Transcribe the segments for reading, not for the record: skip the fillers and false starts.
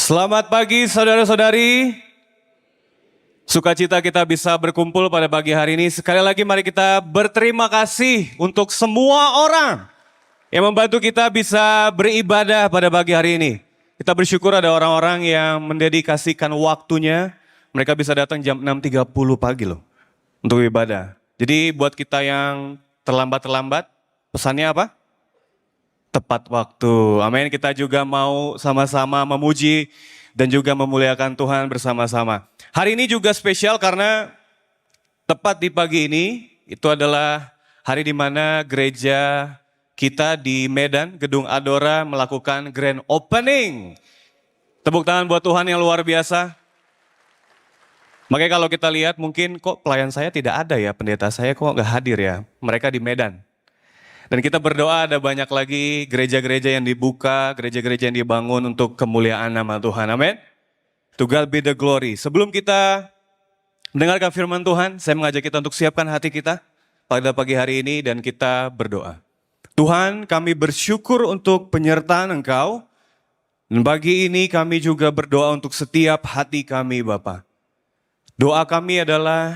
Selamat pagi saudara-saudari. Sukacita kita bisa berkumpul pada pagi hari ini. Sekali lagi mari kita berterima kasih untuk semua orang yang membantu kita bisa beribadah pada pagi hari ini. Kita bersyukur ada orang-orang yang mendedikasikan waktunya. Mereka bisa datang jam 6.30 pagi loh untuk ibadah. Jadi buat kita yang terlambat, pesannya apa? Tepat waktu. Amin. Kita juga mau sama-sama memuji dan juga memuliakan Tuhan bersama-sama. Hari ini juga spesial karena tepat di pagi ini itu adalah hari di mana gereja kita di Medan, Gedung Adora melakukan grand opening. Tepuk tangan buat Tuhan yang luar biasa. Makanya kalau kita lihat mungkin kok pelayan saya tidak ada ya, pendeta saya kok nggak hadir ya. Mereka di Medan. Dan kita berdoa ada banyak lagi gereja-gereja yang dibuka, gereja-gereja yang dibangun untuk kemuliaan nama Tuhan. Amin. To God be the glory. Sebelum kita mendengarkan firman Tuhan, saya mengajak kita untuk siapkan hati kita pada pagi hari ini dan kita berdoa. Tuhan, kami bersyukur untuk penyertaan Engkau. Dan pagi ini kami juga berdoa untuk setiap hati kami Bapa. Doa kami adalah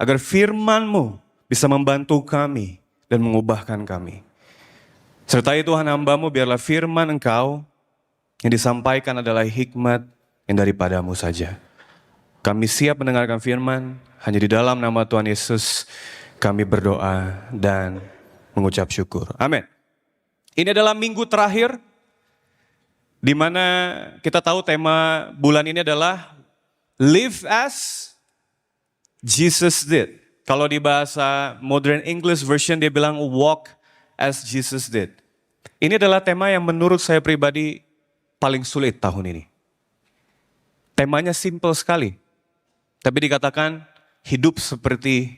agar firman-Mu bisa membantu kami dan mengubahkan kami. Sertai Tuhan hamba-Mu biarlah firman Engkau yang disampaikan adalah hikmat yang daripada-Mu saja. Kami siap mendengarkan firman, hanya di dalam nama Tuhan Yesus kami berdoa dan mengucap syukur. Amin. Ini adalah minggu terakhir di mana kita tahu tema bulan ini adalah Live as Jesus did. Kalau di bahasa Modern English Version dia bilang walk as Jesus did. Ini adalah tema yang menurut saya pribadi paling sulit tahun ini. Temanya simple sekali. Tapi dikatakan hidup seperti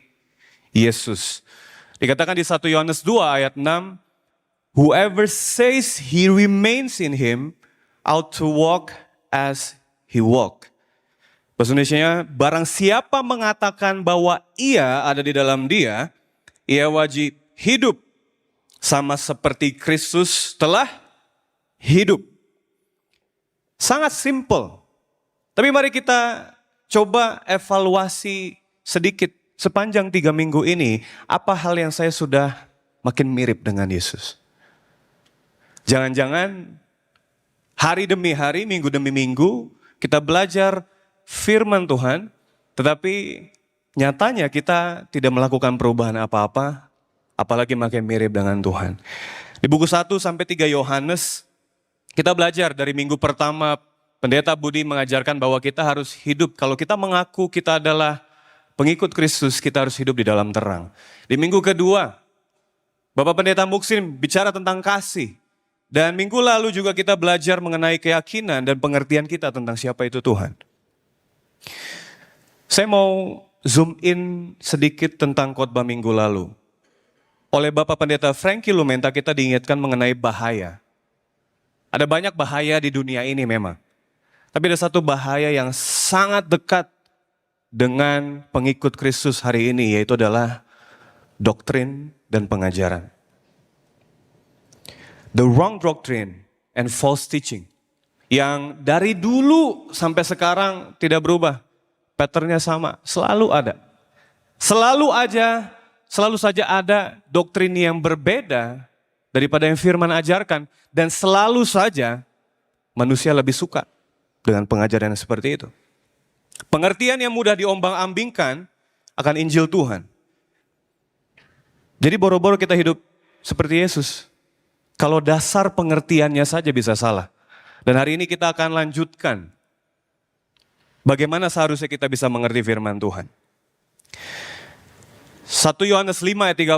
Yesus. Dikatakan di 1 Yohanes 2 ayat 6. Whoever says he remains in him ought to walk as he walked. Bahasa Indonesianya, barang siapa mengatakan bahwa ia ada di dalam dia, ia wajib hidup sama seperti Kristus telah hidup. Sangat simple. Tapi mari kita coba evaluasi sedikit sepanjang 3 minggu ini, apa hal yang saya sudah makin mirip dengan Yesus. Jangan-jangan hari demi hari, minggu demi minggu, kita belajar firman Tuhan, tetapi nyatanya kita tidak melakukan perubahan apa-apa, apalagi makin mirip dengan Tuhan. Di buku 1 sampai 3 Yohanes, kita belajar dari minggu pertama, Pendeta Budi mengajarkan bahwa kita harus hidup, kalau kita mengaku kita adalah pengikut Kristus, kita harus hidup di dalam terang. Di minggu kedua, Bapak Pendeta Muksin bicara tentang kasih. Dan minggu lalu juga kita belajar mengenai keyakinan dan pengertian kita tentang siapa itu Tuhan. Saya mau zoom in sedikit tentang khotbah minggu lalu. Oleh Bapak Pendeta Frankie Lumenta kita diingatkan mengenai bahaya. Ada banyak bahaya di dunia ini memang. Tapi ada satu bahaya yang sangat dekat dengan pengikut Kristus hari ini, yaitu adalah doktrin dan pengajaran. The wrong doctrine and false teaching. Yang dari dulu sampai sekarang tidak berubah. Patternnya sama, selalu ada. Selalu saja ada doktrin yang berbeda daripada yang firman ajarkan. Dan selalu saja manusia lebih suka dengan pengajaran yang seperti itu. Pengertian yang mudah diombang-ambingkan akan Injil Tuhan. Jadi boro-boro kita hidup seperti Yesus. Kalau dasar pengertiannya saja bisa salah. Dan hari ini kita akan lanjutkan bagaimana seharusnya kita bisa mengerti firman Tuhan. 1 Yohanes 5 ayat 13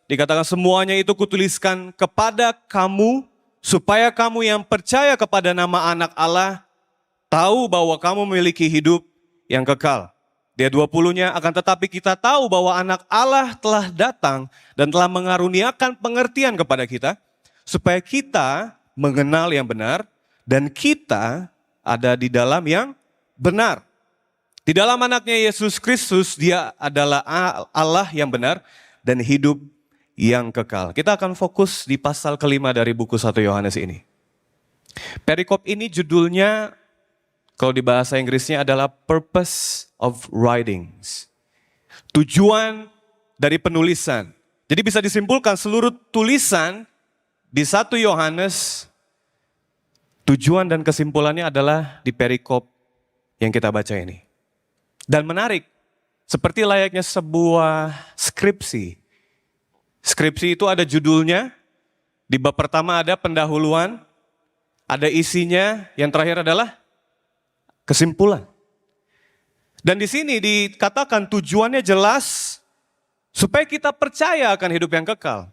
dikatakan semuanya itu kutuliskan kepada kamu supaya kamu yang percaya kepada nama anak Allah tahu bahwa kamu memiliki hidup yang kekal. Dia 20-nya akan tetapi kita tahu bahwa anak Allah telah datang dan telah mengaruniakan pengertian kepada kita supaya kita mengenal yang benar dan kita ada di dalam yang benar. Di dalam anaknya Yesus Kristus, dia adalah Allah yang benar dan hidup yang kekal. Kita akan fokus di pasal kelima dari buku 1 Yohanes ini. Perikop ini judulnya Kalau di bahasa Inggrisnya adalah purpose of writings. Tujuan dari penulisan. Jadi bisa disimpulkan seluruh tulisan di 1 Yohanes, tujuan dan kesimpulannya adalah di perikop yang kita baca ini. Dan menarik, seperti layaknya sebuah skripsi. Skripsi itu ada judulnya, di bab pertama ada pendahuluan, ada isinya, yang terakhir adalah kesimpulan. Dan di sini dikatakan tujuannya jelas, supaya kita percaya akan hidup yang kekal.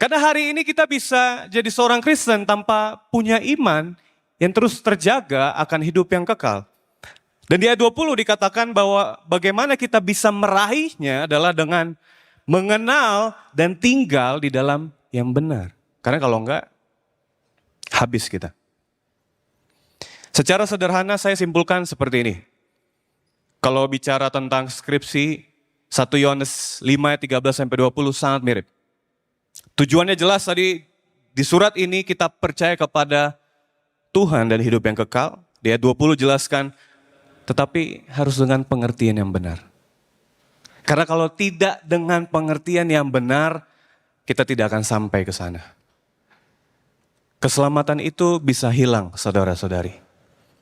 Karena hari ini kita bisa jadi seorang Kristen tanpa punya iman yang terus terjaga akan hidup yang kekal. Dan di ayat 20 dikatakan bahwa bagaimana kita bisa meraihnya adalah dengan mengenal dan tinggal di dalam yang benar. Karena kalau enggak, habis kita. Secara sederhana saya simpulkan seperti ini. Kalau bicara tentang skripsi, 1 Yohanes 5 ayat 13-20 sangat mirip. Tujuannya jelas tadi, di surat ini kita percaya kepada Tuhan dan hidup yang kekal. Di ayat 20 jelaskan, tetapi harus dengan pengertian yang benar. Karena kalau tidak dengan pengertian yang benar, kita tidak akan sampai ke sana. Keselamatan itu bisa hilang, saudara-saudari,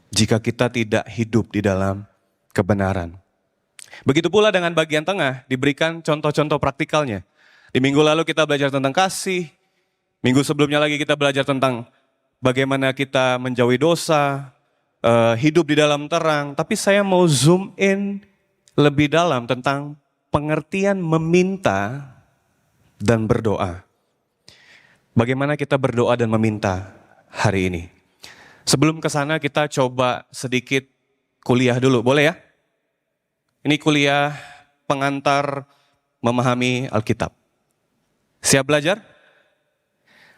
jika kita tidak hidup di dalam kebenaran. Begitu pula dengan bagian tengah, diberikan contoh-contoh praktikalnya. Di minggu lalu kita belajar tentang kasih, minggu sebelumnya lagi kita belajar tentang bagaimana kita menjauhi dosa, hidup di dalam terang. Tapi saya mau zoom in lebih dalam tentang pengertian meminta dan berdoa. Bagaimana kita berdoa dan meminta hari ini. Sebelum ke sana kita coba sedikit kuliah dulu, boleh ya? Ini kuliah pengantar memahami Alkitab. Siap belajar?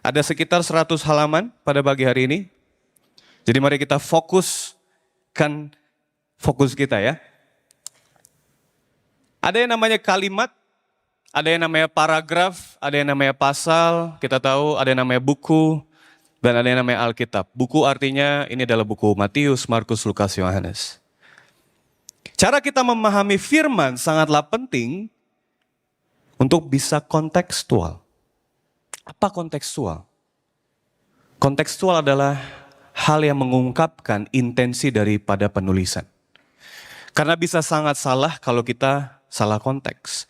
Ada sekitar 100 halaman pada pagi hari ini. Jadi mari kita fokuskan fokus kita ya. Ada yang namanya kalimat, ada yang namanya paragraf, ada yang namanya pasal, kita tahu ada yang namanya buku, dan ada yang namanya Alkitab. Buku artinya ini adalah buku Matius, Markus, Lukas, Yohanes. Cara kita memahami firman sangatlah penting untuk bisa kontekstual. Apa kontekstual? Kontekstual adalah hal yang mengungkapkan intensi daripada penulisan. Karena bisa sangat salah kalau kita salah konteks.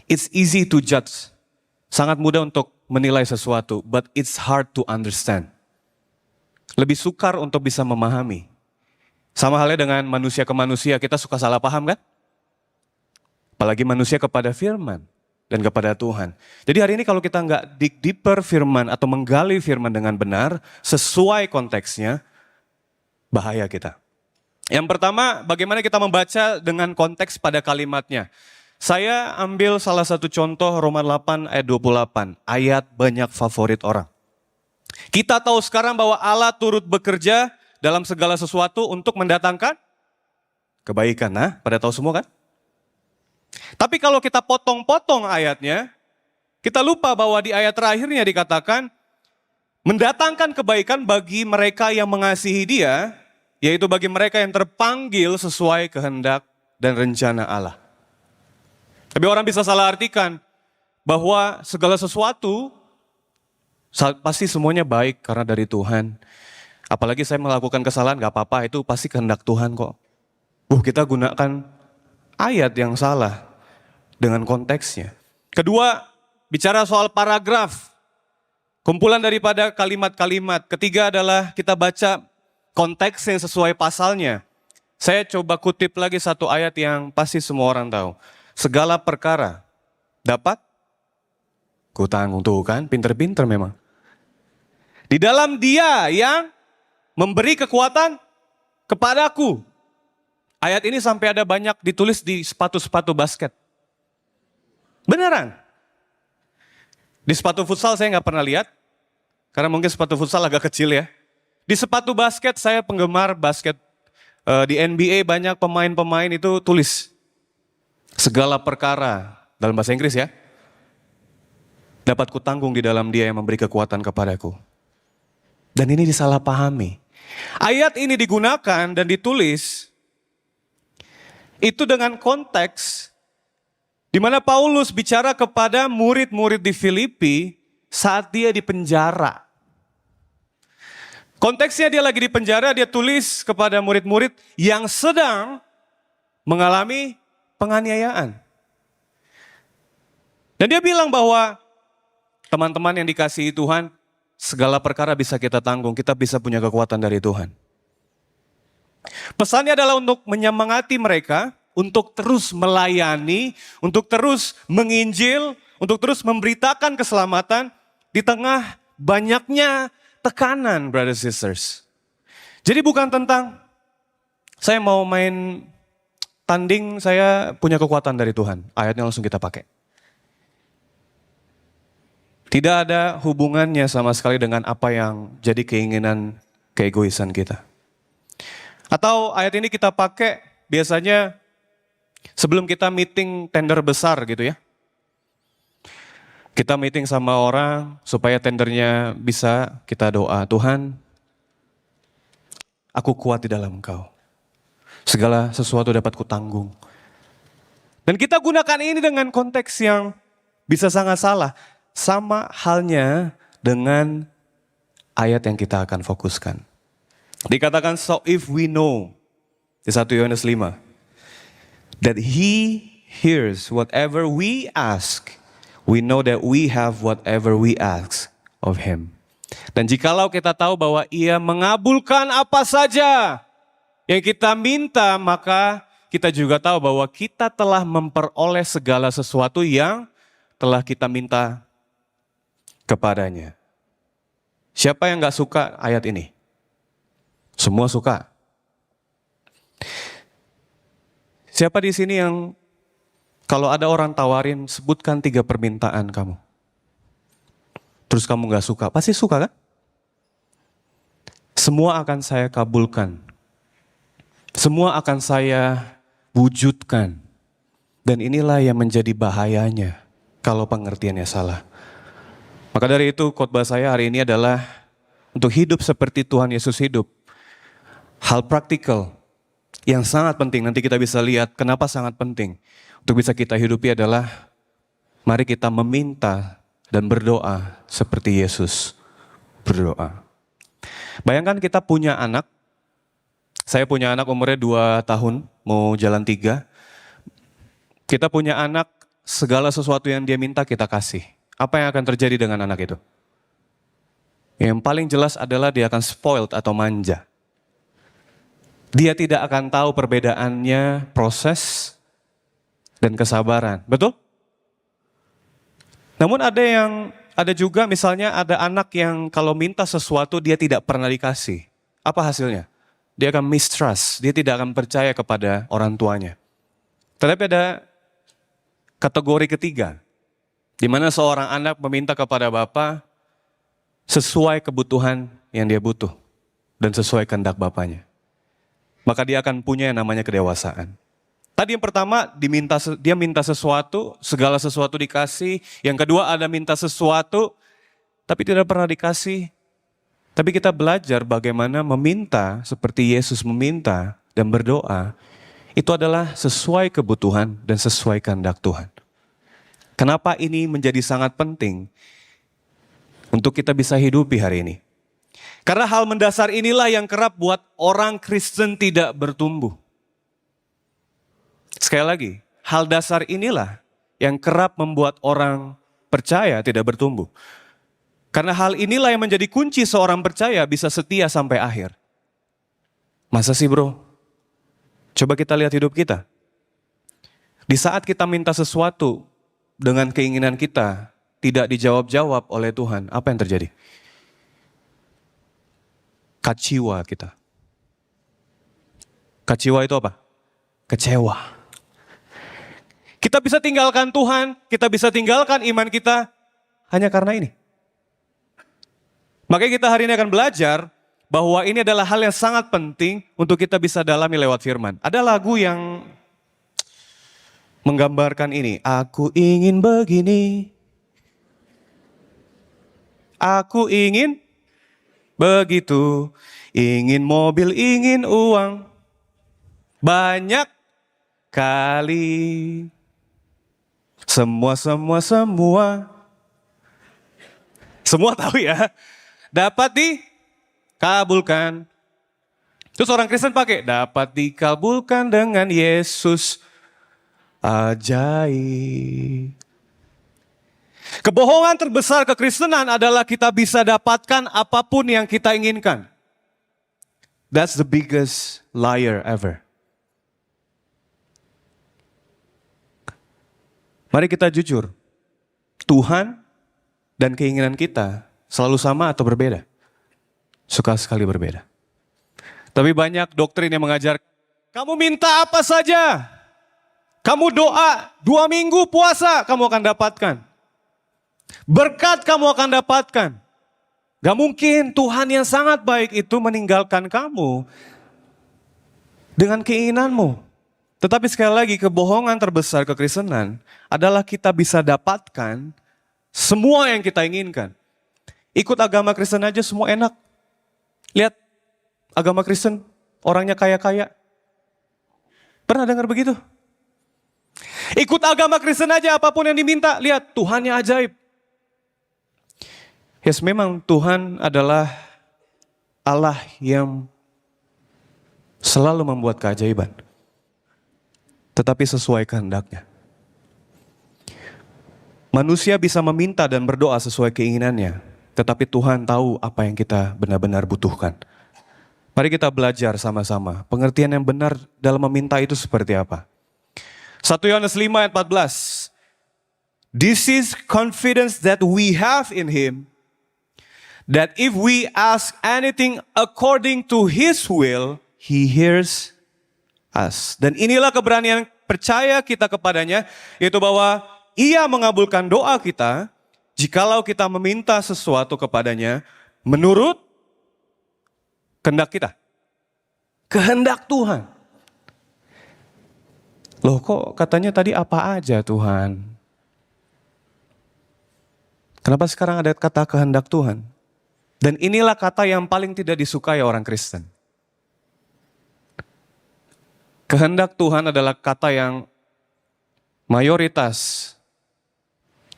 It's easy to judge. Sangat mudah untuk menilai sesuatu, but it's hard to understand. Lebih sukar untuk bisa memahami. Sama halnya dengan manusia ke manusia, kita suka salah paham kan? Apalagi manusia kepada firman dan kepada Tuhan. Jadi hari ini kalau kita nggak dig deeper firman atau menggali firman dengan benar, sesuai konteksnya, bahaya kita. Yang pertama, bagaimana kita membaca dengan konteks pada kalimatnya. Saya ambil salah satu contoh Roma 8 ayat 28, ayat banyak favorit orang. Kita tahu sekarang bahwa Allah turut bekerja dalam segala sesuatu untuk mendatangkan kebaikan. Nah, pada tahu semua kan? Tapi kalau kita potong-potong ayatnya, kita lupa bahwa di ayat terakhirnya dikatakan mendatangkan kebaikan bagi mereka yang mengasihi Dia, yaitu bagi mereka yang terpanggil sesuai kehendak dan rencana Allah. Tapi orang bisa salah artikan bahwa segala sesuatu pasti semuanya baik karena dari Tuhan. Apalagi saya melakukan kesalahan, gak apa-apa, itu pasti kehendak Tuhan kok. Kita gunakan ayat yang salah dengan konteksnya. Kedua, bicara soal paragraf. Kumpulan daripada kalimat-kalimat. Ketiga adalah kita baca konteks yang sesuai pasalnya. Saya coba kutip lagi satu ayat yang pasti semua orang tahu. Segala perkara dapat kutanggung. Tuh kan, pinter-pinter memang. Di dalam Dia yang memberi kekuatan kepadaku. Ayat ini sampai ada banyak ditulis di sepatu-sepatu basket. Beneran. Di sepatu futsal saya nggak pernah lihat. Karena mungkin sepatu futsal agak kecil ya. Di sepatu basket saya penggemar basket. Di NBA banyak pemain-pemain itu tulis. Segala perkara, dalam bahasa Inggris ya. Dapat kutanggung di dalam Dia yang memberi kekuatan kepadaku. Dan ini disalahpahami. Ayat ini digunakan dan ditulis itu dengan konteks di mana Paulus bicara kepada murid-murid di Filipi saat dia di penjara. Konteksnya dia lagi di penjara, dia tulis kepada murid-murid yang sedang mengalami penganiayaan. Dan dia bilang bahwa teman-teman yang dikasihi Tuhan, segala perkara bisa kita tanggung, kita bisa punya kekuatan dari Tuhan. Pesannya adalah untuk menyemangati mereka, untuk terus melayani, untuk terus menginjil, untuk terus memberitakan keselamatan di tengah banyaknya tekanan, brothers and sisters. Jadi bukan tentang saya mau main tanding, saya punya kekuatan dari Tuhan. Ayatnya langsung kita pakai. Tidak ada hubungannya sama sekali dengan apa yang jadi keinginan keegoisan kita. Atau ayat ini kita pakai biasanya sebelum kita meeting tender besar gitu ya. Kita meeting sama orang supaya tendernya bisa, kita doa, Tuhan, aku kuat di dalam Engkau. Segala sesuatu dapat kutanggung. Dan kita gunakan ini dengan konteks yang bisa sangat salah. Sama halnya dengan ayat yang kita akan fokuskan. Dikatakan, so if we know, di 1 Yohanes 5, that He hears whatever we ask, we know that we have whatever we ask of Him. Dan jikalau kita tahu bahwa Ia mengabulkan apa saja yang kita minta, maka kita juga tahu bahwa kita telah memperoleh segala sesuatu yang telah kita minta kepadanya. Siapa yang gak suka ayat ini? Semua suka. Siapa di sini yang kalau ada orang tawarin, sebutkan 3 permintaan kamu. Terus kamu gak suka, pasti suka kan? Semua akan saya kabulkan. Semua akan saya wujudkan. Dan inilah yang menjadi bahayanya kalau pengertiannya salah. Maka dari itu khotbah saya hari ini adalah untuk hidup seperti Tuhan Yesus hidup. Hal praktikal yang sangat penting, nanti kita bisa lihat kenapa sangat penting untuk bisa kita hidupi adalah mari kita meminta dan berdoa seperti Yesus berdoa. Bayangkan kita punya anak, saya punya anak umurnya 2 tahun, mau jalan 3. Kita punya anak, segala sesuatu yang dia minta kita kasih. Apa yang akan terjadi dengan anak itu? Yang paling jelas adalah dia akan spoiled atau manja. Dia tidak akan tahu perbedaannya proses dan kesabaran. Betul? Namun ada juga misalnya ada anak yang kalau minta sesuatu dia tidak pernah dikasih. Apa hasilnya? Dia akan mistrust, dia tidak akan percaya kepada orang tuanya. Tetapi ada kategori ketiga, di mana seorang anak meminta kepada Bapa sesuai kebutuhan yang dia butuh dan sesuai kehendak Bapanya. Maka dia akan punya yang namanya kedewasaan. Tadi yang pertama dia minta sesuatu, segala sesuatu dikasih. Yang kedua ada minta sesuatu, tapi tidak pernah dikasih. Tapi kita belajar bagaimana meminta seperti Yesus meminta dan berdoa. Itu adalah sesuai kebutuhan dan sesuai kehendak Tuhan. Kenapa ini menjadi sangat penting untuk kita bisa hidupi hari ini? Karena hal mendasar inilah yang kerap buat orang Kristen tidak bertumbuh. Sekali lagi, hal dasar inilah yang kerap membuat orang percaya tidak bertumbuh. Karena hal inilah yang menjadi kunci seorang percaya bisa setia sampai akhir. Masa sih bro? Coba kita lihat hidup kita. Di saat kita minta sesuatu dengan keinginan kita tidak dijawab-jawab oleh Tuhan, apa yang terjadi? Kecewa kita. Kecewa itu apa? Kecewa. Kita bisa tinggalkan Tuhan, kita bisa tinggalkan iman kita hanya karena ini. Makanya kita hari ini akan belajar bahwa ini adalah hal yang sangat penting untuk kita bisa dalami lewat firman. Ada lagu yang menggambarkan ini. Aku ingin begini. Aku ingin begitu. ingin mobil, ingin uang, banyak kali. Semua tahu ya, dapat dikabulkan. Terus orang Kristen pakai, dapat dikabulkan dengan Yesus ajaib. Kebohongan terbesar kekristenan adalah kita bisa dapatkan apapun yang kita inginkan. That's the biggest liar ever. Mari kita jujur, Tuhan dan keinginan kita selalu sama atau berbeda? Suka sekali berbeda. Tapi banyak doktrin yang mengajar, kamu minta apa saja, kamu doa 2 minggu puasa, kamu akan dapatkan. Berkat kamu akan dapatkan. Gak mungkin Tuhan yang sangat baik itu meninggalkan kamu dengan keinginanmu. Tetapi sekali lagi, kebohongan terbesar kekristenan adalah kita bisa dapatkan semua yang kita inginkan. Ikut agama Kristen aja semua enak. Lihat agama Kristen, orangnya kaya-kaya. Pernah dengar begitu? Ikut agama Kristen aja apapun yang diminta, lihat Tuhannya ajaib. Yes, memang Tuhan adalah Allah yang selalu membuat keajaiban. Tetapi sesuai kehendaknya. Manusia bisa meminta dan berdoa sesuai keinginannya, tetapi Tuhan tahu apa yang kita benar-benar butuhkan. Mari kita belajar sama-sama, pengertian yang benar dalam meminta itu seperti apa. 1 Yohanes 5 ayat 14. This is confidence that we have in Him, that if we ask anything according to His will, He hears us. Dan inilah keberanian percaya kita kepadanya, yaitu bahwa Ia mengabulkan doa kita jikalau kita meminta sesuatu kepadanya menurut kehendak kita. Kehendak Tuhan. Loh kok katanya tadi apa aja Tuhan? Kenapa sekarang ada kata kehendak Tuhan? Dan inilah kata yang paling tidak disukai orang Kristen. Kehendak Tuhan adalah kata yang mayoritas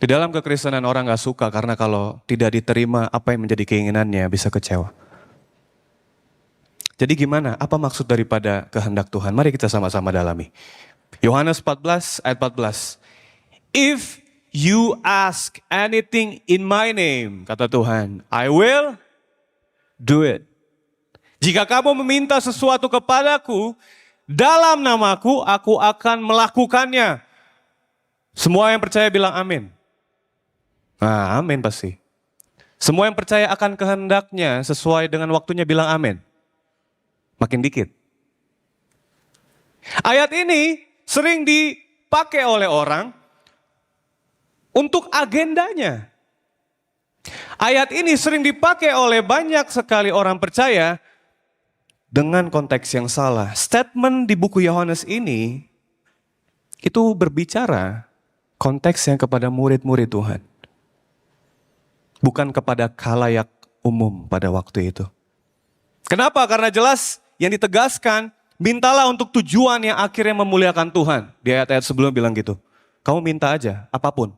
di dalam kekristenan orang gak suka karena kalau tidak diterima apa yang menjadi keinginannya bisa kecewa. Jadi gimana? Apa maksud daripada kehendak Tuhan? Mari kita sama-sama dalami. Yohanes 14 ayat 14. If you ask anything in my name, kata Tuhan, I will do it. Jika kamu meminta sesuatu kepadaku, dalam namaku, aku akan melakukannya. Semua yang percaya bilang amin. Nah, amin pasti. Semua yang percaya akan kehendaknya sesuai dengan waktunya bilang amin. Makin dikit. Ayat ini sering dipakai oleh orang untuk agendanya. Ayat ini sering dipakai oleh banyak sekali orang percaya dengan konteks yang salah. Statement di buku Yohanes ini itu berbicara konteksnya kepada murid-murid Tuhan. Bukan kepada khalayak umum pada waktu itu. Kenapa? Karena jelas yang ditegaskan, mintalah untuk tujuan yang akhirnya memuliakan Tuhan. Di ayat-ayat sebelum bilang gitu. Kamu minta aja, apapun.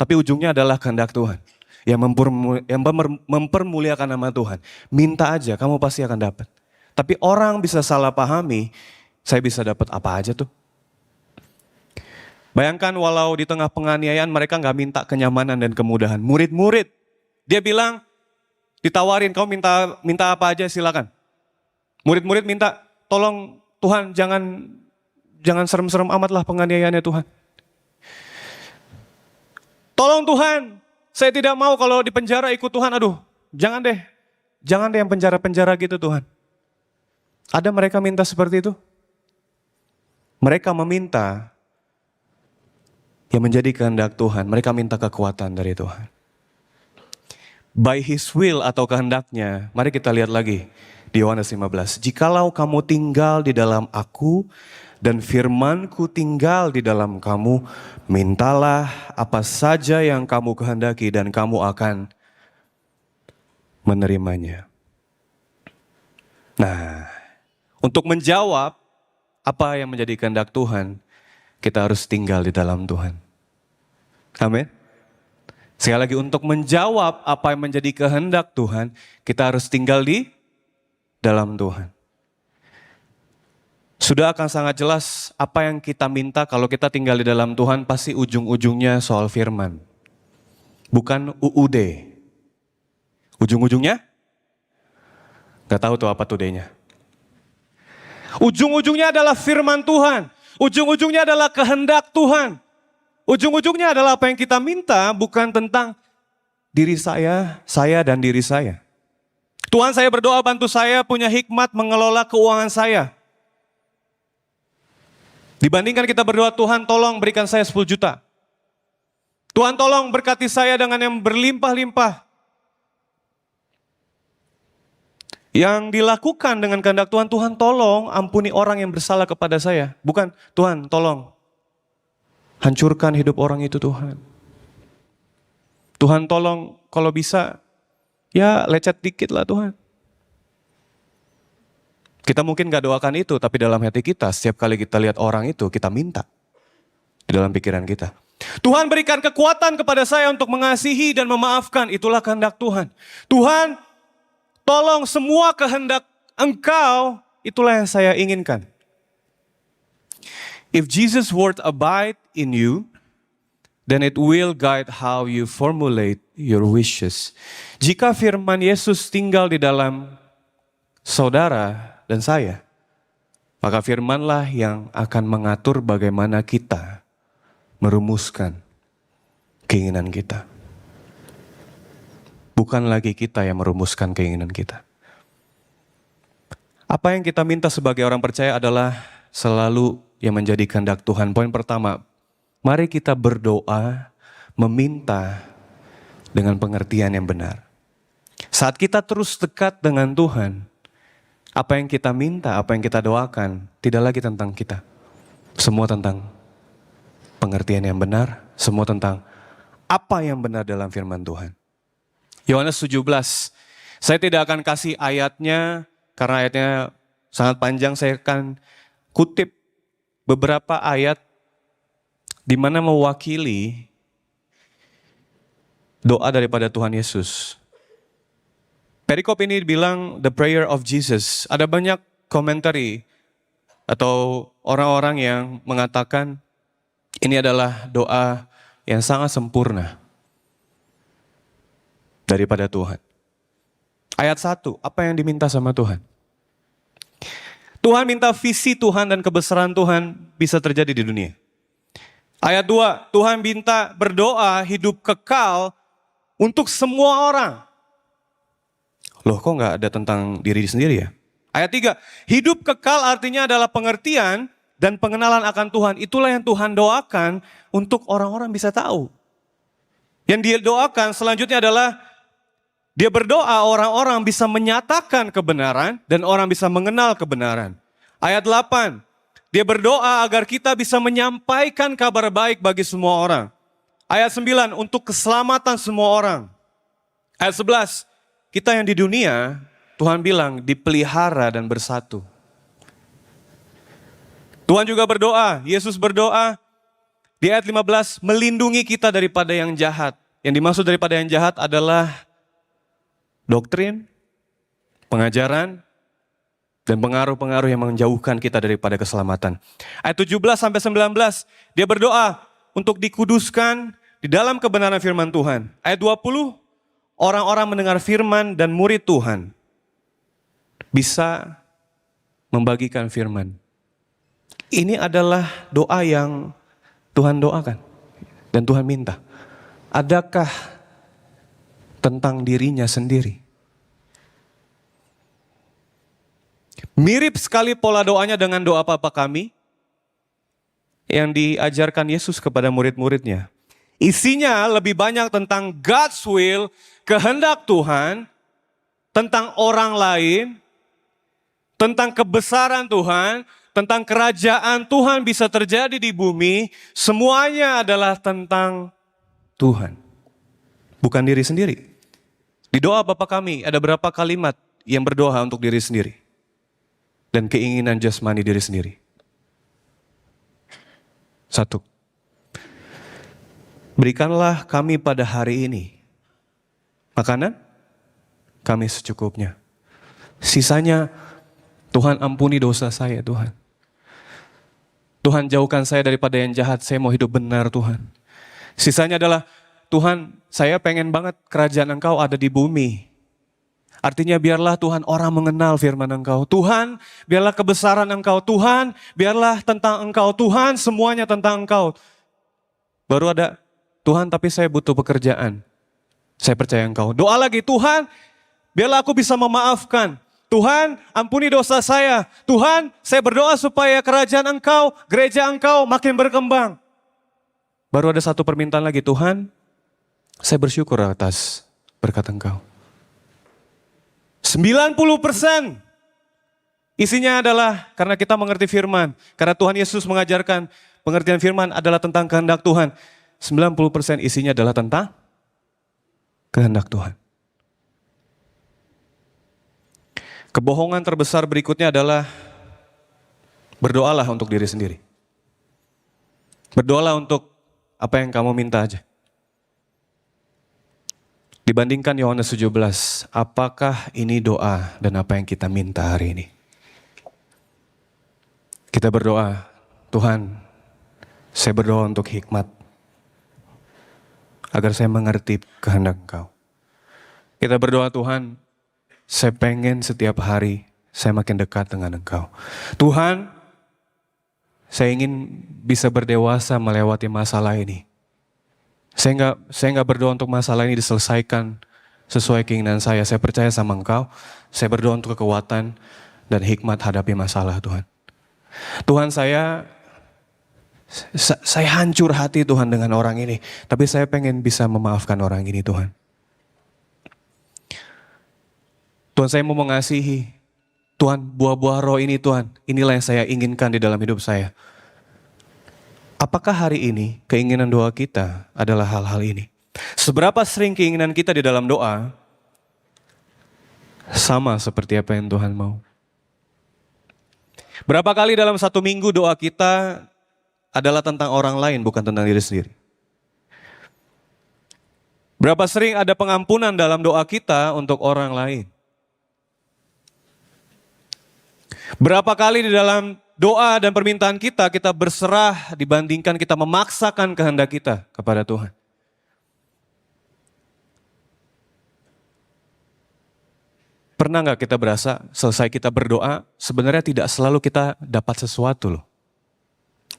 Tapi ujungnya adalah kehendak Tuhan. Yang mempermuliakan nama Tuhan. Minta aja, kamu pasti akan dapat. Tapi orang bisa salah pahami, saya bisa dapat apa aja tuh. Bayangkan walau di tengah penganiayaan mereka gak minta kenyamanan dan kemudahan. Murid-murid, dia bilang, ditawarin, kamu minta apa aja silakan. Murid-murid minta, tolong Tuhan jangan serem-serem amat lah penganiayaannya Tuhan. Tolong Tuhan, saya tidak mau kalau di penjara ikut Tuhan, aduh jangan deh yang penjara-penjara gitu Tuhan. Ada mereka minta seperti itu? Mereka meminta yang menjadi kehendak Tuhan. Mereka minta kekuatan dari Tuhan. By His will atau kehendaknya, mari kita lihat lagi di Yohanes 15. Jikalau kamu tinggal di dalam aku dan firman-Ku tinggal di dalam kamu, mintalah apa saja yang kamu kehendaki dan kamu akan menerimanya. Nah, untuk menjawab apa yang menjadi kehendak Tuhan, kita harus tinggal di dalam Tuhan. Amin. Sekali lagi, untuk menjawab apa yang menjadi kehendak Tuhan, kita harus tinggal di dalam Tuhan. Sudah akan sangat jelas apa yang kita minta kalau kita tinggal di dalam Tuhan, pasti ujung-ujungnya soal firman. Bukan UUD. Ujung-ujungnya? Gak tahu tuh apa tuh D-nya. Ujung-ujungnya adalah firman Tuhan. Ujung-ujungnya adalah kehendak Tuhan. Ujung-ujungnya adalah apa yang kita minta, bukan tentang diri saya dan diri saya. Tuhan, saya berdoa bantu saya punya hikmat mengelola keuangan saya. Dibandingkan kita berdoa, Tuhan tolong berikan saya 10 juta. Tuhan tolong berkati saya dengan yang berlimpah-limpah. Yang dilakukan dengan kehendak Tuhan, Tuhan tolong ampuni orang yang bersalah kepada saya. Bukan, Tuhan tolong hancurkan hidup orang itu Tuhan. Tuhan tolong kalau bisa, ya lecet dikit lah Tuhan. Kita mungkin gak doakan itu, tapi dalam hati kita, setiap kali kita lihat orang itu, kita minta. Di dalam pikiran kita. Tuhan berikan kekuatan kepada saya untuk mengasihi dan memaafkan, itulah kehendak Tuhan. Tuhan, tolong semua kehendak Engkau, itulah yang saya inginkan. If Jesus' word abide in you, then it will guide how you formulate your wishes. Jika firman Yesus tinggal di dalam saudara dan saya, maka firmanlah yang akan mengatur bagaimana kita merumuskan keinginan kita. Bukan lagi kita yang merumuskan keinginan kita. Apa yang kita minta sebagai orang percaya adalah selalu yang menjadi kehendak Tuhan. Poin pertama, mari kita berdoa, meminta dengan pengertian yang benar. Saat kita terus dekat dengan Tuhan, apa yang kita minta, apa yang kita doakan, tidak lagi tentang kita. Semua tentang pengertian yang benar, semua tentang apa yang benar dalam firman Tuhan. Yohanes 17, saya tidak akan kasih ayatnya, karena ayatnya sangat panjang, saya akan kutip beberapa ayat di mana mewakili doa daripada Tuhan Yesus. Perikop ini dibilang the prayer of Jesus. Ada banyak komentari atau orang-orang yang mengatakan ini adalah doa yang sangat sempurna daripada Tuhan. Ayat 1, apa yang diminta sama Tuhan? Tuhan minta visi Tuhan dan kebesaran Tuhan bisa terjadi di dunia. Ayat 2, Tuhan minta berdoa hidup kekal untuk semua orang. Loh, kok nggak ada tentang diri sendiri ya? Ayat 3, hidup kekal artinya adalah pengertian dan pengenalan akan Tuhan. Itulah yang Tuhan doakan untuk orang-orang bisa tahu. Yang dia doakan selanjutnya adalah dia berdoa orang-orang bisa menyatakan kebenaran dan orang bisa mengenal kebenaran. Ayat 8, dia berdoa agar kita bisa menyampaikan kabar baik bagi semua orang. Ayat 9, untuk keselamatan semua orang. Ayat 11, kita yang di dunia, Tuhan bilang dipelihara dan bersatu. Tuhan juga berdoa, Yesus berdoa di ayat 15, melindungi kita daripada yang jahat. Yang dimaksud daripada yang jahat adalah doktrin, pengajaran, dan pengaruh-pengaruh yang menjauhkan kita daripada keselamatan. Ayat 17 sampai 19, dia berdoa untuk dikuduskan di dalam kebenaran firman Tuhan. Ayat 20, orang-orang mendengar firman dan murid Tuhan bisa membagikan firman. Ini adalah doa yang Tuhan doakan dan Tuhan minta. Adakah tentang dirinya sendiri? Mirip sekali pola doanya dengan doa Bapa kami yang diajarkan Yesus kepada murid-muridnya. Isinya lebih banyak tentang God's will, kehendak Tuhan, tentang orang lain, tentang kebesaran Tuhan, tentang kerajaan Tuhan bisa terjadi di bumi. Semuanya adalah tentang Tuhan, bukan diri sendiri. Di doa Bapa kami ada berapa kalimat yang berdoa untuk diri sendiri? dan keinginan jasmani diri sendiri. 1. Berikanlah kami pada hari ini makanan kami secukupnya. Sisanya, Tuhan ampuni dosa saya Tuhan. Tuhan jauhkan saya daripada yang jahat, saya mau hidup benar Tuhan. Sisanya adalah, Tuhan saya pengen banget kerajaan Engkau ada di bumi. Artinya biarlah Tuhan orang mengenal firman Engkau. Tuhan biarlah kebesaran Engkau. Tuhan biarlah tentang Engkau. Tuhan semuanya tentang Engkau. Baru ada, Tuhan tapi saya butuh pekerjaan. Saya percaya Engkau. Doa lagi, Tuhan biarlah aku bisa memaafkan. Tuhan ampuni dosa saya. Tuhan saya berdoa supaya kerajaan Engkau, gereja Engkau makin berkembang. Baru ada satu permintaan lagi, Tuhan saya bersyukur atas berkat Engkau. 90% isinya adalah karena kita mengerti firman. Karena Tuhan Yesus mengajarkan pengertian firman adalah tentang kehendak Tuhan. 90% isinya adalah tentang kehendak Tuhan. Kebohongan terbesar berikutnya adalah berdoalah untuk diri sendiri. Berdoalah untuk apa yang kamu minta aja. Dibandingkan Yohanes 17, apakah ini doa dan apa yang kita minta hari ini? Kita berdoa, Tuhan, saya berdoa untuk hikmat, agar saya mengerti kehendak Engkau. Kita berdoa, Tuhan, saya pengen setiap hari saya makin dekat dengan Engkau. Tuhan, saya ingin bisa berdewasa melewati masalah ini. Saya nggak berdoa untuk masalah ini diselesaikan sesuai keinginan saya. Saya percaya sama Engkau. Saya berdoa untuk kekuatan dan hikmat hadapi masalah, Tuhan. Tuhan, saya hancur hati Tuhan dengan orang ini. Tapi saya pengen bisa memaafkan orang ini, Tuhan. Tuhan, saya mau mengasihi. Tuhan, buah-buah roh ini Tuhan, inilah yang saya inginkan di dalam hidup saya. Apakah hari ini keinginan doa kita adalah hal-hal ini? Seberapa sering keinginan kita di dalam doa sama seperti apa yang Tuhan mau? Berapa kali dalam satu minggu doa kita adalah tentang orang lain, bukan tentang diri sendiri? Berapa sering ada pengampunan dalam doa kita untuk orang lain? Berapa kali di dalam doa dan permintaan kita berserah dibandingkan kita memaksakan kehendak kita kepada Tuhan? Pernah nggak kita berasa selesai kita berdoa, sebenarnya tidak selalu kita dapat sesuatu loh.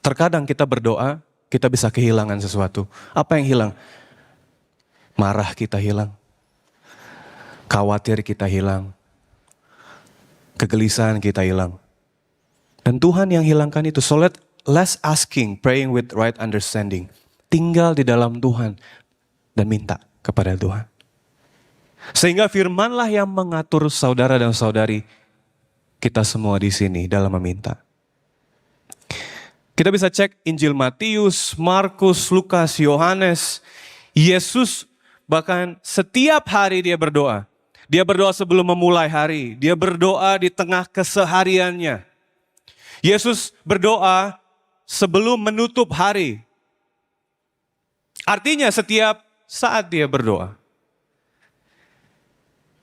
Terkadang kita berdoa, kita bisa kehilangan sesuatu. Apa yang hilang? Marah kita hilang. Khawatir kita hilang. Kegelisahan kita hilang. Dan Tuhan yang hilangkan itu. So let's asking, praying with right understanding. Tinggal di dalam Tuhan dan minta kepada Tuhan. Sehingga firmanlah yang mengatur saudara dan saudari kita semua di sini dalam meminta. Kita bisa cek Injil Matius, Markus, Lukas, Yohanes. Yesus bahkan setiap hari dia berdoa. Dia berdoa sebelum memulai hari. Dia berdoa di tengah kesehariannya. Yesus berdoa sebelum menutup hari. Artinya setiap saat dia berdoa.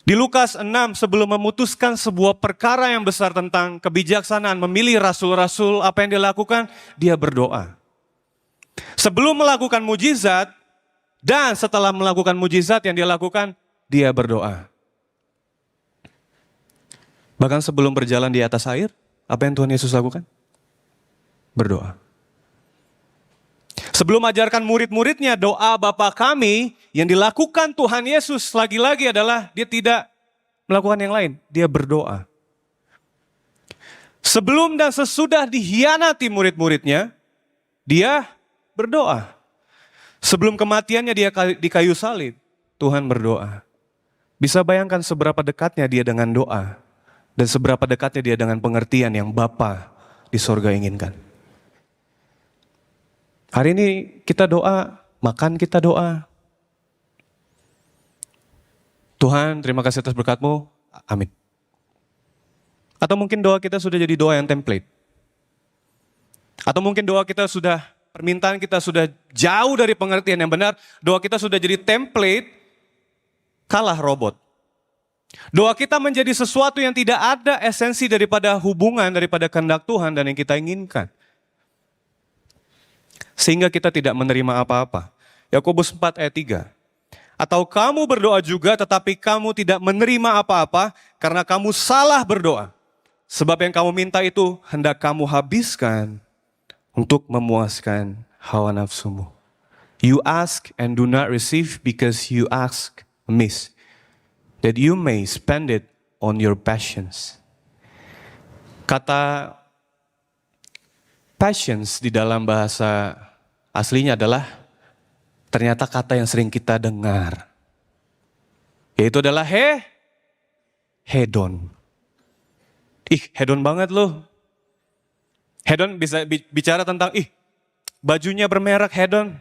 Di Lukas 6 sebelum memutuskan sebuah perkara yang besar tentang kebijaksanaan memilih rasul-rasul, apa yang dia lakukan? Dia berdoa. Sebelum melakukan mujizat dan setelah melakukan mujizat yang dia lakukan, dia berdoa. Bahkan sebelum berjalan di atas air, apa yang Tuhan Yesus lakukan? Berdoa. Sebelum ajarkan murid-muridnya doa Bapa kami, yang dilakukan Tuhan Yesus lagi-lagi adalah dia tidak melakukan yang lain, dia berdoa. Sebelum dan sesudah dihianati murid-muridnya, dia berdoa. Sebelum kematiannya dia di kayu salib, Tuhan berdoa. Bisa bayangkan seberapa dekatnya dia dengan doa. Dan seberapa dekatnya dia dengan pengertian yang Bapa di sorga inginkan. Hari ini kita doa, makan kita doa. Tuhan terima kasih atas berkat-Mu, amin. Atau mungkin doa kita sudah jadi doa yang template. Atau mungkin doa kita sudah, permintaan kita sudah jauh dari pengertian yang benar. Doa kita sudah jadi template, kalah robot. Doa kita menjadi sesuatu yang tidak ada esensi daripada hubungan, daripada kehendak Tuhan dan yang kita inginkan. Sehingga kita tidak menerima apa-apa. Yakobus 4 ayat 3. Atau kamu berdoa juga tetapi kamu tidak menerima apa-apa karena kamu salah berdoa. Sebab yang kamu minta itu hendak kamu habiskan untuk memuaskan hawa nafsumu. You ask and do not receive because you ask amiss, that you may spend it on your passions. Kata passions di dalam bahasa aslinya adalah ternyata kata yang sering kita dengar. Yaitu adalah hedon. Hedon banget loh. Hedon bisa bicara tentang, bajunya bermerek hedon.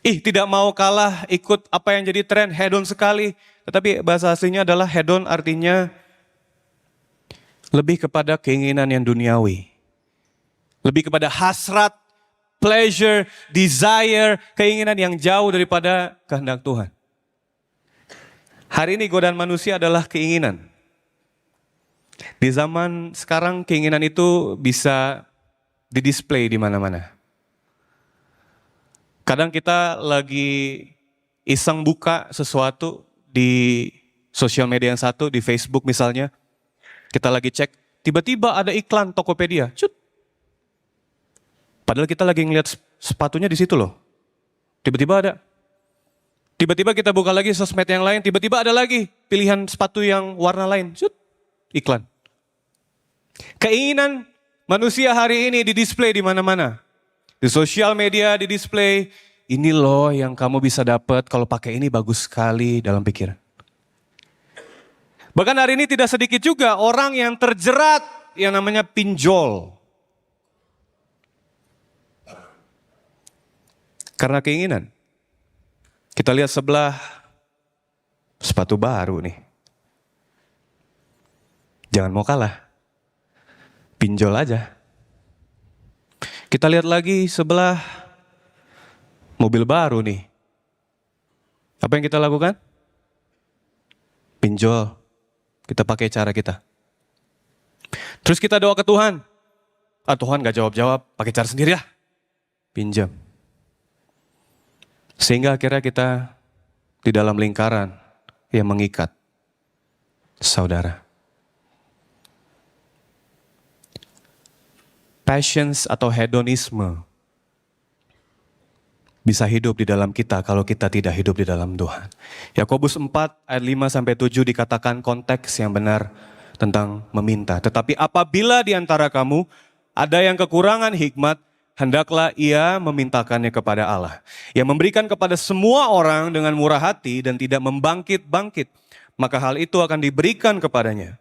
Tidak mau kalah ikut apa yang jadi tren, hedon sekali. Tetapi bahasa aslinya adalah hedon artinya lebih kepada keinginan yang duniawi. Lebih kepada hasrat, pleasure, desire, keinginan yang jauh daripada kehendak Tuhan. Hari ini godaan manusia adalah keinginan. Di zaman sekarang keinginan itu bisa didisplay di mana-mana. Kadang kita lagi iseng buka sesuatu di sosial media yang satu, di Facebook misalnya. Kita lagi cek, tiba-tiba ada iklan Tokopedia. Cut. Padahal kita lagi ngeliat sepatunya di situ loh. Tiba-tiba ada. Tiba-tiba kita buka lagi sosmed yang lain, tiba-tiba ada lagi pilihan sepatu yang warna lain. Cut. Iklan. Keinginan manusia hari ini didisplay di mana-mana. Di sosial media didisplay, ini loh yang kamu bisa dapat kalau pakai ini bagus sekali dalam pikiran. Bahkan hari ini tidak sedikit juga orang yang terjerat yang namanya pinjol. Karena keinginan. Kita lihat sebelah sepatu baru nih. Jangan mau kalah. Pinjol aja. Kita lihat lagi sebelah mobil baru nih. Apa yang kita lakukan? Pinjol. Kita pakai cara kita. Terus kita doa ke Tuhan. Tuhan gak jawab-jawab, pakai cara sendiri lah. Pinjam. Sehingga akhirnya kita di dalam lingkaran yang mengikat saudara. Passions atau hedonisme bisa hidup di dalam kita kalau kita tidak hidup di dalam Tuhan. Yakobus 4 ayat 5-7 dikatakan konteks yang benar tentang meminta. Tetapi apabila di antara kamu ada yang kekurangan hikmat, hendaklah ia memintakannya kepada Allah. Yang memberikan kepada semua orang dengan murah hati dan tidak membangkit-bangkit, maka hal itu akan diberikan kepadanya.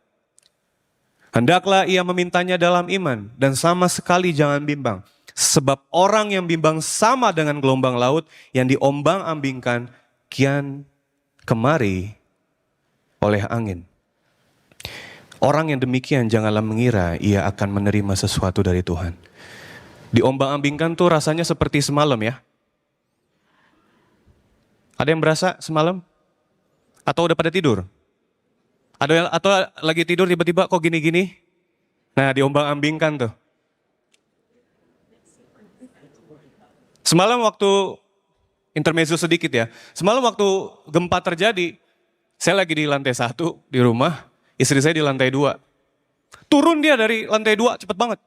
Hendaklah ia memintanya dalam iman dan sama sekali jangan bimbang. Sebab orang yang bimbang sama dengan gelombang laut yang diombang-ambingkan kian kemari oleh angin. Orang yang demikian janganlah mengira ia akan menerima sesuatu dari Tuhan. Diombang-ambingkan tuh rasanya seperti semalam ya. Ada yang berasa semalam? Atau udah pada tidur? Atau lagi tidur tiba-tiba kok gini-gini? Nah, diombang-ambingkan tuh. Semalam waktu intermezzo sedikit ya. Semalam waktu gempa terjadi, saya lagi di lantai 1 di rumah, istri saya di lantai 2. Turun dia dari lantai 2 cepet banget.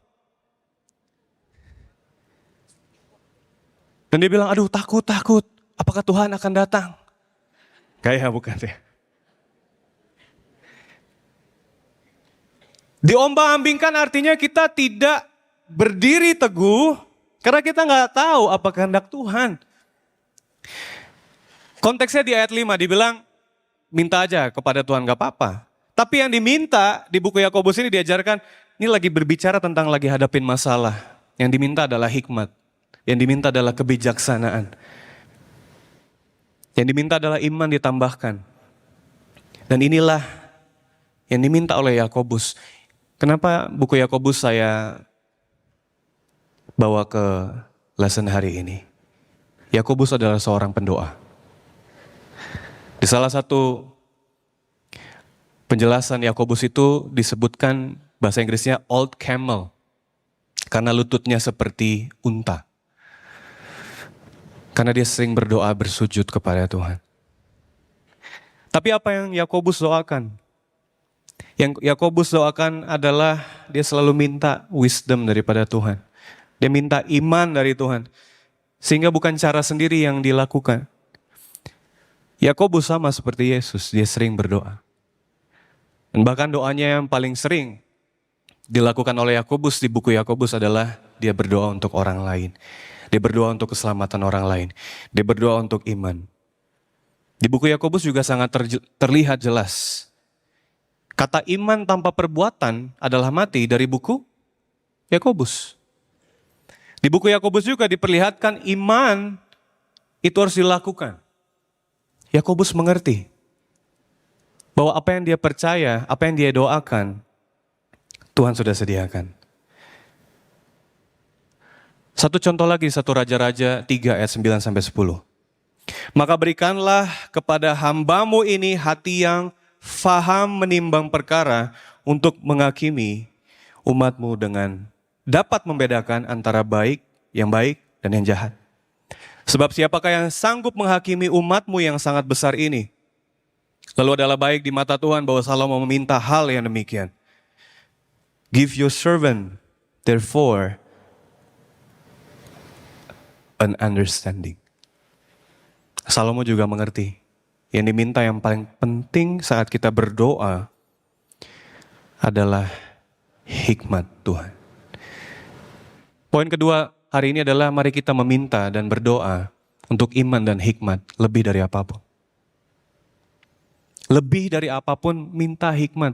Dan dia bilang, aduh takut. Apakah Tuhan akan datang? Kayak bukan ya. Diombang-ambingkan artinya kita tidak berdiri teguh karena kita nggak tahu apa kehendak Tuhan. Konteksnya di ayat 5 dibilang minta aja kepada Tuhan gak apa-apa. Tapi yang diminta di buku Yakobus ini diajarkan, ini lagi berbicara tentang lagi hadapin masalah. Yang diminta adalah hikmat. Yang diminta adalah kebijaksanaan. Yang diminta adalah iman ditambahkan. Dan inilah yang diminta oleh Yakobus. Kenapa buku Yakobus saya bawa ke lesson hari ini? Yakobus adalah seorang pendoa. Di salah satu penjelasan Yakobus itu disebutkan bahasa Inggrisnya old camel, karena lututnya seperti unta. Karena dia sering berdoa bersujud kepada Tuhan. Tapi apa yang Yakobus doakan? Yang Yakobus doakan adalah dia selalu minta wisdom daripada Tuhan. Dia minta iman dari Tuhan. Sehingga bukan cara sendiri yang dilakukan. Yakobus sama seperti Yesus, dia sering berdoa. Dan bahkan doanya yang paling sering dilakukan oleh Yakobus di buku Yakobus adalah dia berdoa untuk orang lain. Dia berdoa untuk keselamatan orang lain. Dia berdoa untuk iman. Di buku Yakobus juga sangat terlihat jelas. Kata iman tanpa perbuatan adalah mati dari buku Yakobus. Di buku Yakobus juga diperlihatkan iman itu harus dilakukan. Yakobus mengerti bahwa apa yang dia percaya, apa yang dia doakan, Tuhan sudah sediakan. Satu contoh lagi, 1 Raja-Raja 3 ayat 9-10. Maka berikanlah kepada hambamu ini hati yang faham menimbang perkara untuk menghakimi umatmu dengan dapat membedakan antara yang baik dan yang jahat. Sebab siapakah yang sanggup menghakimi umatmu yang sangat besar ini? Lalu adalah baik di mata Tuhan bahwa Salomo meminta hal yang demikian. Give your servant, therefore, an understanding. Salomo juga mengerti. Yang diminta yang paling penting saat kita berdoa adalah hikmat Tuhan. Poin kedua hari ini adalah mari kita meminta dan berdoa untuk iman dan hikmat lebih dari apapun. Lebih dari apapun minta hikmat.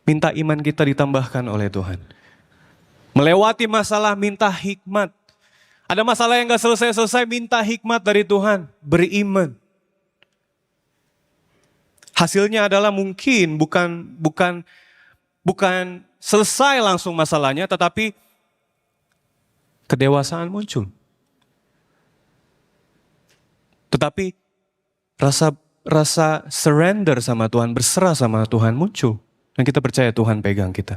Minta iman kita ditambahkan oleh Tuhan. Melewati masalah minta hikmat. Ada masalah yang gak selesai-selesai minta hikmat dari Tuhan. Beriman. Hasilnya adalah mungkin bukan selesai langsung masalahnya, tetapi kedewasaan muncul. Tetapi rasa surrender sama Tuhan, berserah sama Tuhan muncul. Dan kita percaya Tuhan pegang kita.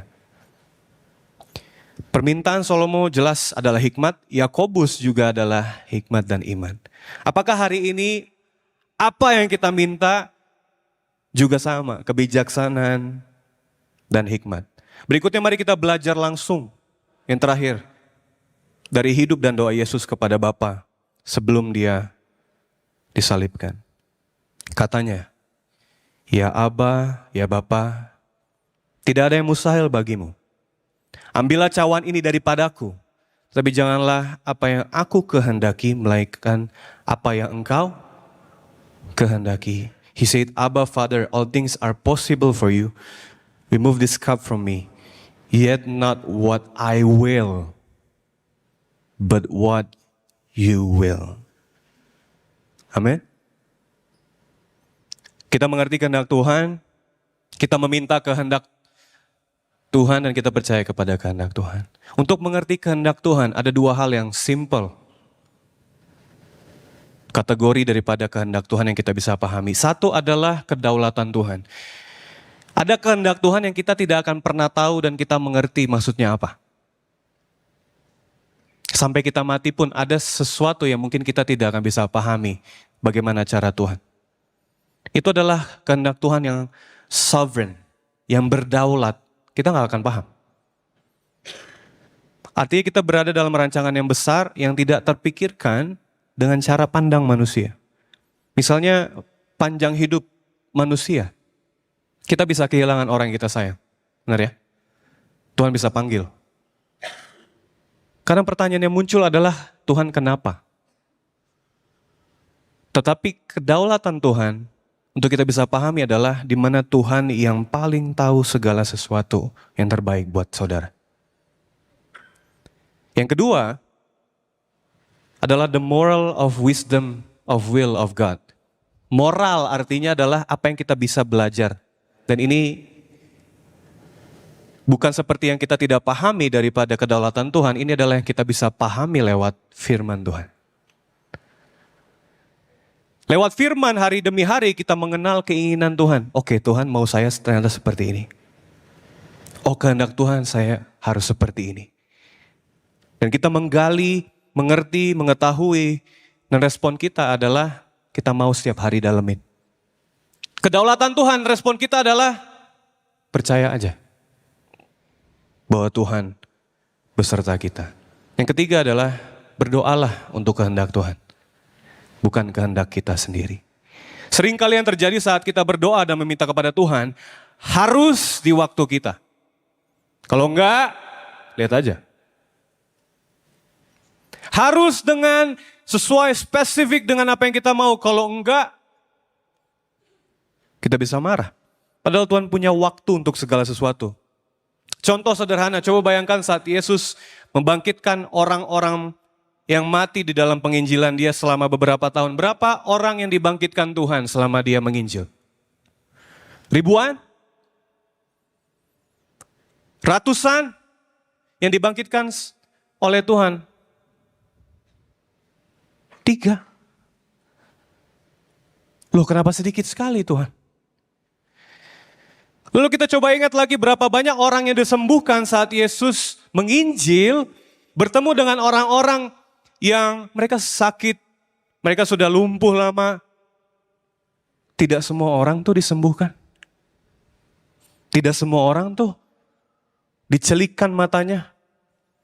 Permintaan Salomo jelas adalah hikmat, Yakobus juga adalah hikmat dan iman. Apakah hari ini apa yang kita minta juga sama, kebijaksanaan dan hikmat. Berikutnya mari kita belajar langsung. Yang terakhir, dari hidup dan doa Yesus kepada Bapa sebelum dia disalibkan. Katanya, ya Aba, ya Bapa, tidak ada yang mustahil bagimu. Ambillah cawan ini daripadaku, tapi janganlah apa yang aku kehendaki, melainkan apa yang engkau kehendaki. He said, Abba, Father, all things are possible for you. Remove this cup from me, yet not what I will, but what you will. Amin. Kita mengerti kehendak Tuhan, kita meminta kehendak Tuhan dan kita percaya kepada kehendak Tuhan. Untuk mengerti kehendak Tuhan ada dua hal yang simple. Kategori daripada kehendak Tuhan yang kita bisa pahami. Satu adalah kedaulatan Tuhan. Ada kehendak Tuhan yang kita tidak akan pernah tahu dan kita mengerti maksudnya apa. Sampai kita mati pun ada sesuatu yang mungkin kita tidak akan bisa pahami bagaimana cara Tuhan. Itu adalah kehendak Tuhan yang sovereign, yang berdaulat. Kita nggak akan paham. Artinya kita berada dalam rancangan yang besar yang tidak terpikirkan dengan cara pandang manusia. Misalnya panjang hidup manusia. Kita bisa kehilangan orang yang kita sayang. Benar ya? Tuhan bisa panggil. Karena pertanyaan yang muncul adalah, Tuhan kenapa? Tetapi kedaulatan Tuhan untuk kita bisa pahami adalah di mana Tuhan yang paling tahu segala sesuatu yang terbaik buat saudara. Yang kedua adalah the moral of wisdom of will of God. Moral artinya adalah apa yang kita bisa belajar Dan ini bukan seperti yang kita tidak pahami daripada kedaulatan Tuhan, ini adalah yang kita bisa pahami lewat firman Tuhan. Lewat firman hari demi hari kita mengenal keinginan Tuhan. Oke, Tuhan mau saya ternyata seperti ini. Oh, kehendak Tuhan saya harus seperti ini. Dan kita menggali, mengerti, mengetahui, dan respon kita adalah kita mau setiap hari dalamin. Kedaulatan Tuhan, respon kita adalah percaya aja bahwa Tuhan beserta kita. Yang ketiga adalah berdoalah untuk kehendak Tuhan, bukan kehendak kita sendiri. Sering kali yang terjadi saat kita berdoa dan meminta kepada Tuhan, harus di waktu kita. Kalau enggak, lihat aja. Harus dengan sesuai spesifik dengan apa yang kita mau. Kalau enggak, kita bisa marah. Padahal Tuhan punya waktu untuk segala sesuatu. Contoh sederhana, coba bayangkan saat Yesus membangkitkan orang-orang yang mati di dalam penginjilan dia selama beberapa tahun. Berapa orang yang dibangkitkan Tuhan selama dia menginjil? Ribuan? Ratusan yang dibangkitkan oleh Tuhan? 3. Loh, kenapa sedikit sekali Tuhan? Lalu kita coba ingat lagi berapa banyak orang yang disembuhkan saat Yesus menginjil, bertemu dengan orang-orang yang mereka sakit, mereka sudah lumpuh lama. Tidak semua orang tuh disembuhkan. Tidak semua orang tuh dicelikkan matanya.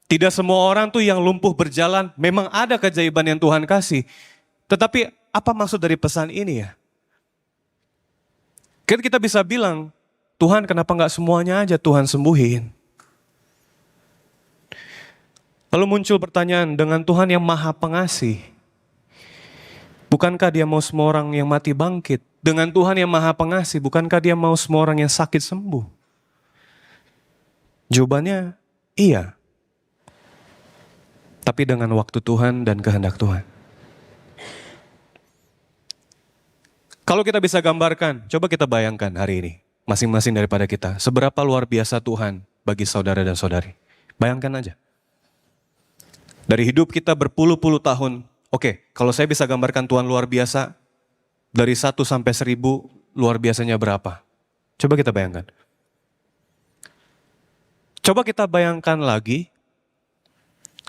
Tidak semua orang tuh yang lumpuh berjalan. Memang ada keajaiban yang Tuhan kasih. Tetapi apa maksud dari pesan ini ya? Kan kita bisa bilang, Tuhan kenapa nggak semuanya aja Tuhan sembuhin? Lalu muncul pertanyaan, dengan Tuhan yang maha pengasih, bukankah dia mau semua orang yang mati bangkit? Dengan Tuhan yang maha pengasih, bukankah dia mau semua orang yang sakit sembuh? Jawabannya, iya. Tapi dengan waktu Tuhan dan kehendak Tuhan. Kalau kita bisa gambarkan, coba kita bayangkan hari ini. Masing-masing daripada kita, seberapa luar biasa Tuhan bagi saudara dan saudari. Bayangkan aja. Dari hidup kita berpuluh-puluh tahun, oke, kalau saya bisa gambarkan Tuhan luar biasa, dari 1 sampai 1000, luar biasanya berapa? Coba kita bayangkan. Coba kita bayangkan lagi,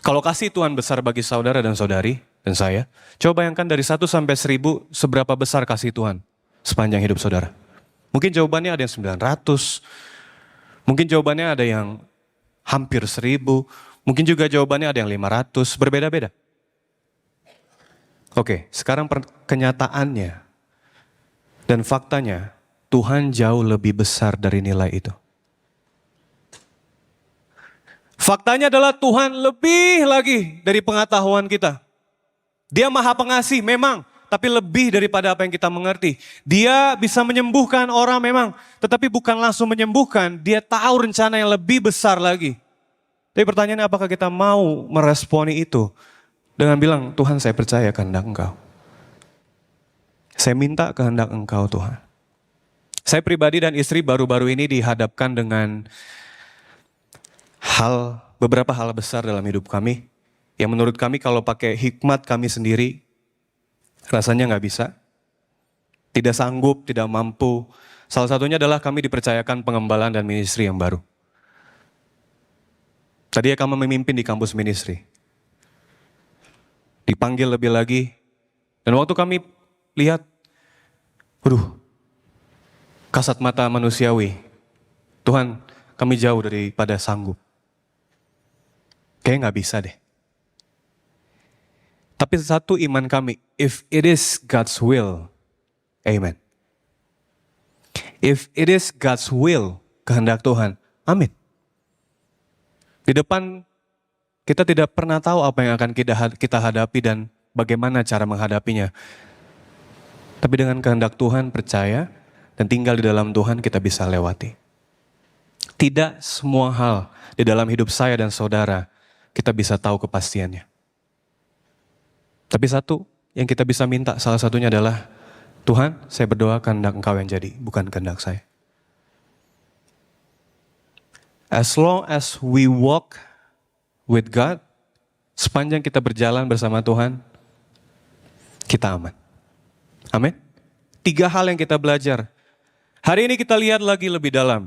kalau kasih Tuhan besar bagi saudara dan saudari, dan saya, coba bayangkan dari 1 sampai 1000, seberapa besar kasih Tuhan sepanjang hidup saudara. Mungkin jawabannya ada yang 900, mungkin jawabannya ada yang hampir 1000, mungkin juga jawabannya ada yang 500, berbeda-beda. Oke, sekarang kenyataannya dan faktanya, Tuhan jauh lebih besar dari nilai itu. Faktanya adalah Tuhan lebih lagi dari pengetahuan kita. Dia maha pengasih memang, tapi lebih daripada apa yang kita mengerti. Dia bisa menyembuhkan orang memang, tetapi bukan langsung menyembuhkan. Dia tahu rencana yang lebih besar lagi. Tapi pertanyaannya, apakah kita mau meresponi itu dengan bilang, Tuhan saya percaya kehendak Engkau. Saya minta kehendak Engkau Tuhan. Saya pribadi dan istri baru-baru ini dihadapkan dengan beberapa hal besar dalam hidup kami. Yang menurut kami kalau pakai hikmat kami sendiri, rasanya nggak bisa. Tidak sanggup, tidak mampu. Salah satunya adalah kami dipercayakan pengembalaan dan ministry yang baru. Tadi kami memimpin di kampus ministry. Dipanggil lebih lagi. Dan waktu kami lihat, waduh, kasat mata manusiawi. Tuhan, kami jauh daripada sanggup. Kayaknya nggak bisa deh. Tapi satu iman kami, if it is God's will, amen. If it is God's will, kehendak Tuhan, amin. Di depan kita tidak pernah tahu apa yang akan kita hadapi dan bagaimana cara menghadapinya. Tapi dengan kehendak Tuhan percaya dan tinggal di dalam Tuhan kita bisa lewati. Tidak semua hal di dalam hidup saya dan saudara kita bisa tahu kepastiannya. Tapi satu yang kita bisa minta salah satunya adalah, Tuhan saya berdoa kehendak Engkau yang jadi, bukan kehendak saya. As long as we walk with God, sepanjang kita berjalan bersama Tuhan, kita aman. Amin. 3 hal yang kita belajar. Hari ini kita lihat lagi lebih dalam.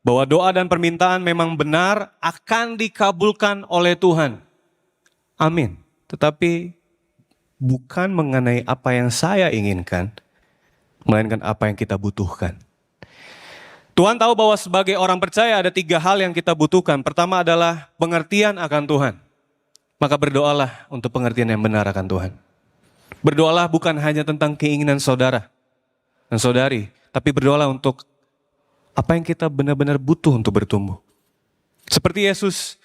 Bahwa doa dan permintaan memang benar akan dikabulkan oleh Tuhan. Amin. Tetapi bukan mengenai apa yang saya inginkan, melainkan apa yang kita butuhkan. Tuhan tahu bahwa sebagai orang percaya ada 3 hal yang kita butuhkan. Pertama adalah pengertian akan Tuhan. Maka berdoalah untuk pengertian yang benar akan Tuhan. Berdoalah bukan hanya tentang keinginan saudara dan saudari, tapi berdoalah untuk apa yang kita benar-benar butuh untuk bertumbuh. Seperti Yesus,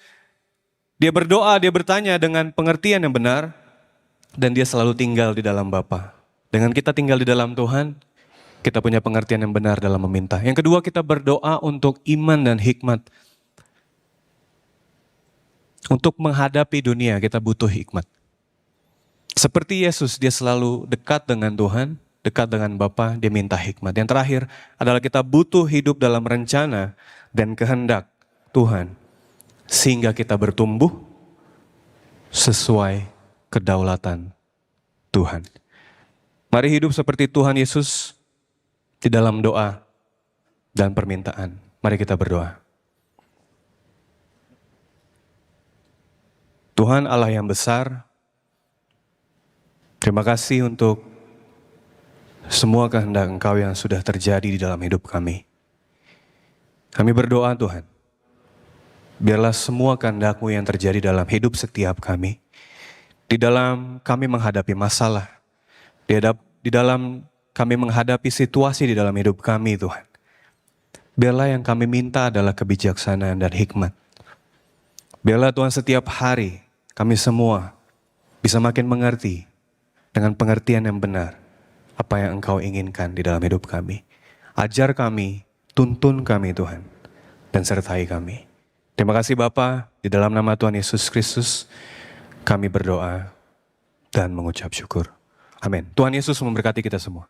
dia berdoa, dia bertanya dengan pengertian yang benar, dan dia selalu tinggal di dalam Bapa. Dengan kita tinggal di dalam Tuhan, kita punya pengertian yang benar dalam meminta. Yang kedua, kita berdoa untuk iman dan hikmat. Untuk menghadapi dunia, kita butuh hikmat. Seperti Yesus, dia selalu dekat dengan Tuhan, dekat dengan Bapa, dia minta hikmat. Yang terakhir adalah kita butuh hidup dalam rencana dan kehendak Tuhan. Sehingga kita bertumbuh sesuai kedaulatan Tuhan. Mari hidup seperti Tuhan Yesus di dalam doa dan permintaan. Mari kita berdoa. Tuhan Allah yang besar, terima kasih untuk semua kehendak Engkau yang sudah terjadi di dalam hidup kami. Kami berdoa Tuhan, biarlah semua kehendak-Mu yang terjadi dalam hidup setiap kami, di dalam kami menghadapi masalah, di dalam kami menghadapi situasi di dalam hidup kami Tuhan. Biarlah yang kami minta adalah kebijaksanaan dan hikmat. Biarlah Tuhan setiap hari kami semua bisa makin mengerti dengan pengertian yang benar apa yang Engkau inginkan di dalam hidup kami. Ajar kami, tuntun kami Tuhan, dan sertai kami. Terima kasih Bapa, di dalam nama Tuhan Yesus Kristus, kami berdoa dan mengucap syukur. Amin. Tuhan Yesus memberkati kita semua.